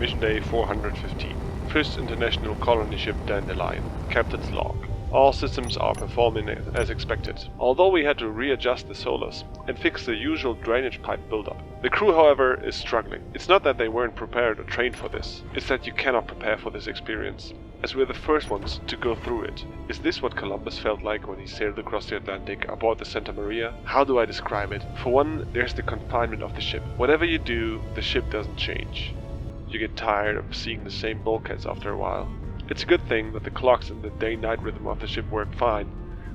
Mission Day 415. First International Colony Ship Dandelion. Captain's log. All systems are performing as expected, although we had to readjust the solars and fix the usual drainage pipe buildup. The crew, however, is struggling. It's not that they weren't prepared or trained for this, it's that you cannot prepare for this experience, as we're the first ones to go through it. Is this what Columbus felt like when he sailed across the Atlantic aboard the Santa Maria? How do I describe it? For one, there's the confinement of the ship. Whatever you do, the ship doesn't change. You get tired of seeing the same bulkheads after a while. It's a good thing that the clocks and the day-night rhythm of the ship work fine.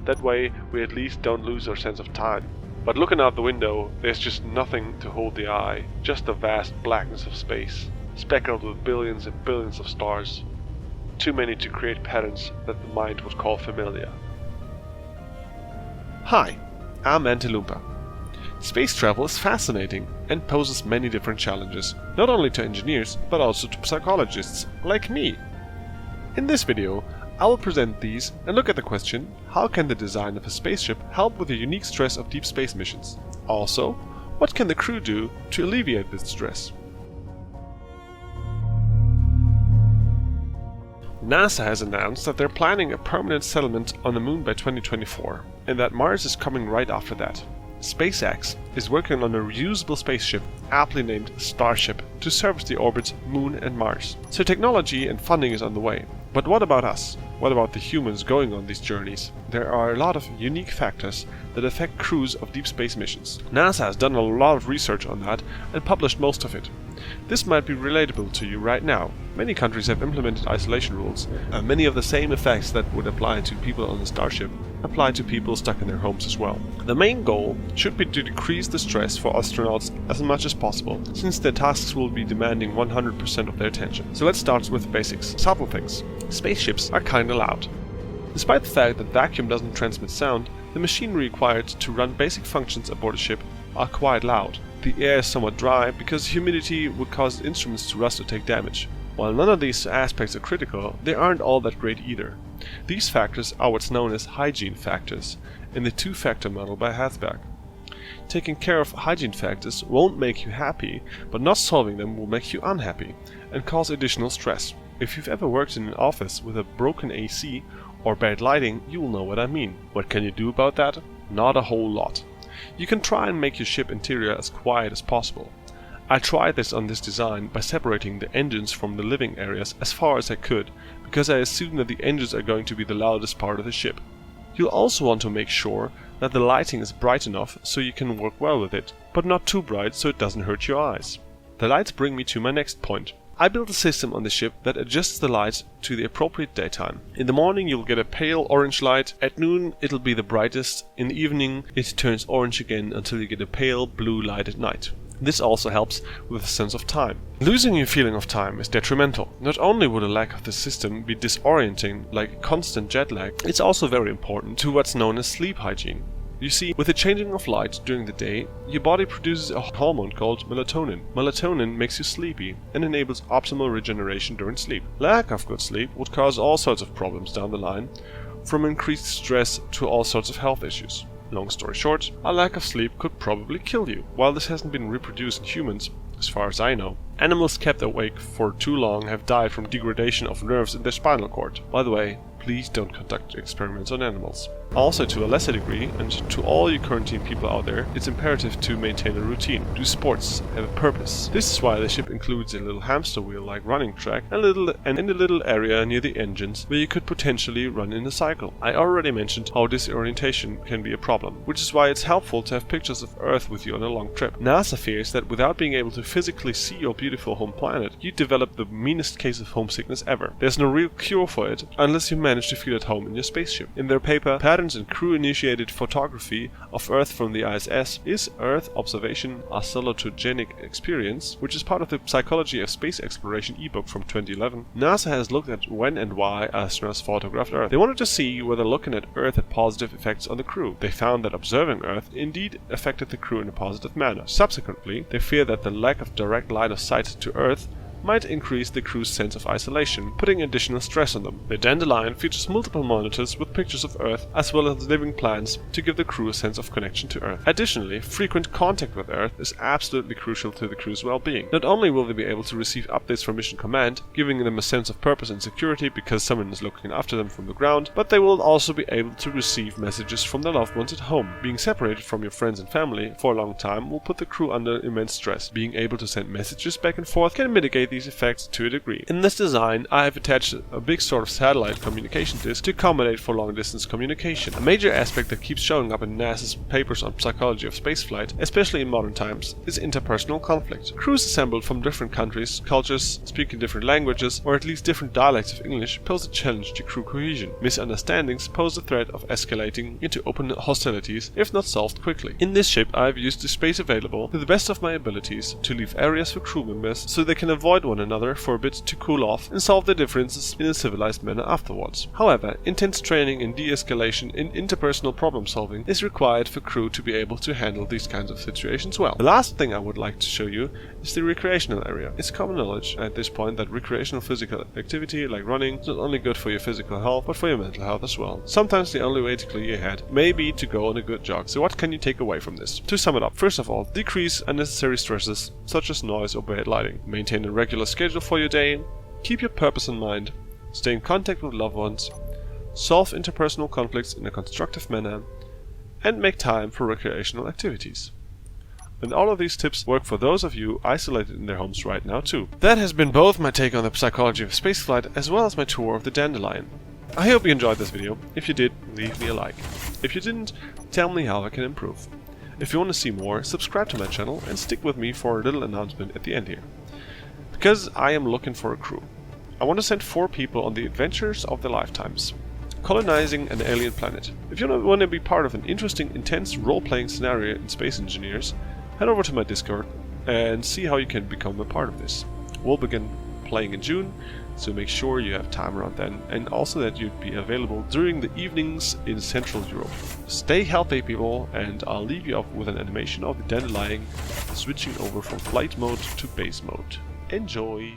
That way, we at least don't lose our sense of time. But looking out the window, there's just nothing to hold the eye. Just the vast blackness of space, speckled with billions and billions of stars. Too many to create patterns that the mind would call familiar. Hi, I'm Antiloompa. Space travel is fascinating and poses many different challenges, not only to engineers, but also to psychologists like me. In this video, I will present these and look at the question, how can the design of a spaceship help with the unique stress of deep space missions? Also, what can the crew do to alleviate this stress? NASA has announced that they're planning a permanent settlement on the Moon by 2024, and that Mars is coming right after that. SpaceX is working on a reusable spaceship, aptly named Starship, to service the orbits Moon and Mars. So technology and funding is on the way. But what about us? What about the humans going on these journeys? There are a lot of unique factors that affect crews of deep space missions. NASA has done a lot of research on that and published most of it. This might be relatable to you right now. Many countries have implemented isolation rules, and many of the same effects that would apply to people on the Starship apply to people stuck in their homes as well. The main goal should be to decrease the stress for astronauts as much as possible, since their tasks will be demanding 100% of their attention. So let's start with the basics. Subtle things. Spaceships are kinda loud. Despite the fact that vacuum doesn't transmit sound, the machinery required to run basic functions aboard a ship are quite loud. The air is somewhat dry because humidity would cause instruments to rust or take damage. While none of these aspects are critical, they aren't all that great either. These factors are what's known as hygiene factors in the two-factor model by Hathberg. Taking care of hygiene factors won't make you happy, but not solving them will make you unhappy and cause additional stress. If you've ever worked in an office with a broken AC or bad lighting, you will know what I mean. What can you do about that? Not a whole lot. You can try and make your ship interior as quiet as possible. I tried this on this design by separating the engines from the living areas as far as I could, because I assume that the engines are going to be the loudest part of the ship. You'll also want to make sure that the lighting is bright enough so you can work well with it, but not too bright so it doesn't hurt your eyes. The lights bring me to my next point. I built a system on the ship that adjusts the lights to the appropriate daytime. In the morning you'll get a pale orange light, at noon it'll be the brightest, in the evening it turns orange again until you get a pale blue light at night. This also helps with a sense of time. Losing your feeling of time is detrimental. Not only would a lack of the system be disorienting, like constant jet lag, it's also very important to what's known as sleep hygiene. You see, with the changing of light during the day, your body produces a hormone called melatonin. Melatonin makes you sleepy and enables optimal regeneration during sleep. Lack of good sleep would cause all sorts of problems down the line, from increased stress to all sorts of health issues. Long story short, a lack of sleep could probably kill you. While this hasn't been reproduced in humans, as far as I know, animals kept awake for too long have died from degradation of nerves in their spinal cord. By the way, please don't conduct experiments on animals. Also, to a lesser degree, and to all you quarantine people out there, it's imperative to maintain a routine, do sports, have a purpose. This is why the ship includes a little hamster wheel-like running track and a little area near the engines where you could potentially run in a cycle. I already mentioned how disorientation can be a problem, which is why it's helpful to have pictures of Earth with you on a long trip. NASA fears that without being able to physically see your beautiful home planet, you develop the meanest case of homesickness ever. There's no real cure for it unless you manage to feel at home in your spaceship. In their paper, Patterns in Crew-Initiated Photography of Earth from the ISS, Is Earth Observation a Salutogenic Experience?, which is part of the Psychology of Space Exploration ebook from 2011, NASA has looked at when and why astronauts photographed Earth. They wanted to see whether looking at Earth had positive effects on the crew. They found that observing Earth indeed affected the crew in a positive manner. Subsequently, they fear that the lack of direct line of sight to Earth might increase the crew's sense of isolation, putting additional stress on them. The Dandelion features multiple monitors with pictures of Earth as well as living plants to give the crew a sense of connection to Earth. Additionally, frequent contact with Earth is absolutely crucial to the crew's well-being. Not only will they be able to receive updates from Mission Command, giving them a sense of purpose and security because someone is looking after them from the ground, but they will also be able to receive messages from their loved ones at home. Being separated from your friends and family for a long time will put the crew under immense stress. Being able to send messages back and forth can mitigate these effects to a degree. In this design, I have attached a big sort of satellite communication disk to accommodate for long-distance communication. A major aspect that keeps showing up in NASA's papers on psychology of spaceflight, especially in modern times, is interpersonal conflict. Crews assembled from different countries, cultures, speaking different languages, or at least different dialects of English pose a challenge to crew cohesion. Misunderstandings pose the threat of escalating into open hostilities if not solved quickly. In this ship, I have used the space available to the best of my abilities to leave areas for crew members so they can avoid one another for a bit to cool off and solve their differences in a civilized manner afterwards. However, intense training in de-escalation in interpersonal problem solving is required for crew to be able to handle these kinds of situations well. The last thing I would like to show you is the recreational area. It's common knowledge at this point that recreational physical activity like running is not only good for your physical health but for your mental health as well. Sometimes the only way to clear your head may be to go on a good jog. So what can you take away from this? To sum it up, first of all, decrease unnecessary stresses such as noise or bad lighting. Maintain a regular schedule for your day. Keep your purpose in mind. Stay in contact with loved ones. Solve interpersonal conflicts in a constructive manner. And make time for recreational activities. And all of these tips work for those of you isolated in their homes right now too. That has been both my take on the psychology of spaceflight as well as my tour of the Dandelion. I hope you enjoyed this video. If you did, leave me a like. If you didn't, tell me how I can improve. If you want to see more, subscribe to my channel and stick with me for a little announcement at the end here. Because I am looking for a crew. I want to send 4 people on the adventures of their lifetimes, colonizing an alien planet. If you want to be part of an interesting, intense role-playing scenario in Space Engineers, head over to my Discord and see how you can become a part of this. We'll begin playing in June, so make sure you have time around then, and also that you'd be available during the evenings in Central Europe. Stay healthy, people, and I'll leave you off with an animation of the Dandelion switching over from flight mode to base mode. Enjoy!